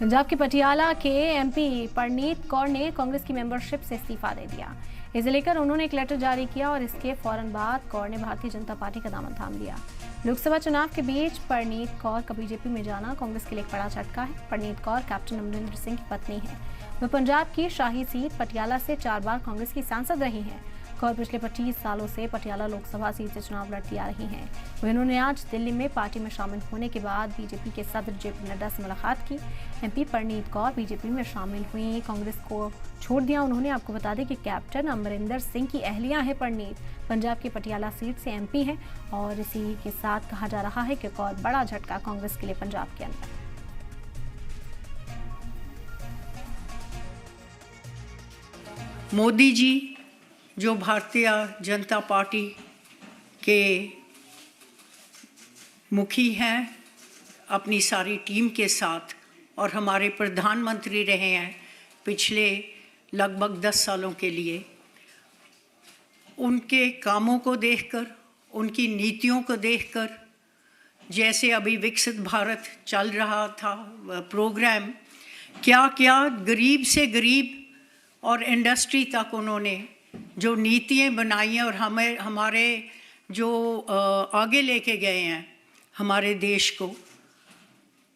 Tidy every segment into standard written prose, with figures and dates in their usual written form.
पंजाब के पटियाला के एमपी परनीत कौर ने कांग्रेस की मेंबरशिप से इस्तीफा दे दिया। इसे लेकर उन्होंने एक लेटर जारी किया और इसके फौरन बाद कौर ने भारतीय जनता पार्टी का दामन थाम लिया। लोकसभा चुनाव के बीच परनीत कौर का बीजेपी में जाना कांग्रेस के लिए एक बड़ा झटका है। परनीत कौर कैप्टन अमरिंदर सिंह की पत्नी है। वह पंजाब की शाही सीट पटियाला से 4 बार कांग्रेस की सांसद रही हैं। कौर पिछले 25 सालों से पटियाला लोकसभा सीट से चुनाव लड़ती आ रही हैं। उन्होंने आज दिल्ली में पार्टी में शामिल होने के बाद बीजेपी के सदर जेपी नड्डा से मुलाकात की। एमपी परनीत कौर बीजेपी में शामिल हुई, कांग्रेस को छोड़ दिया उन्होंने। आपको बता दें कि कैप्टन अमरिंदर सिंह की अहलिया है परनीत, पंजाब की पटियाला सीट से एमपी हैं और इसी के साथ कहा जा रहा है कि कौर बड़ा झटका कांग्रेस के लिए पंजाब के अंदर। मोदी जी जो भारतीय जनता पार्टी के मुखी हैं अपनी सारी टीम के साथ, और हमारे प्रधानमंत्री रहे हैं पिछले लगभग 10 सालों के लिए, उनके कामों को देखकर, उनकी नीतियों को देखकर, जैसे अभी विकसित भारत चल रहा था प्रोग्राम, क्या क्या गरीब से गरीब और इंडस्ट्री तक उन्होंने जो नीतियाँ बनाई हैं और हमारे जो आगे लेके गए हैं हमारे देश को,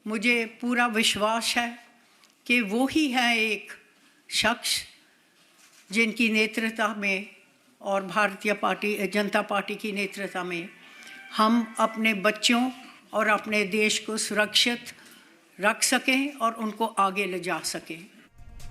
मुझे पूरा विश्वास है कि वो ही है एक शख्स जिनकी नेतृत्व में और भारतीय जनता पार्टी की नेतृत्व में हम अपने बच्चों और अपने देश को सुरक्षित रख सकें और उनको आगे ले जा सकें।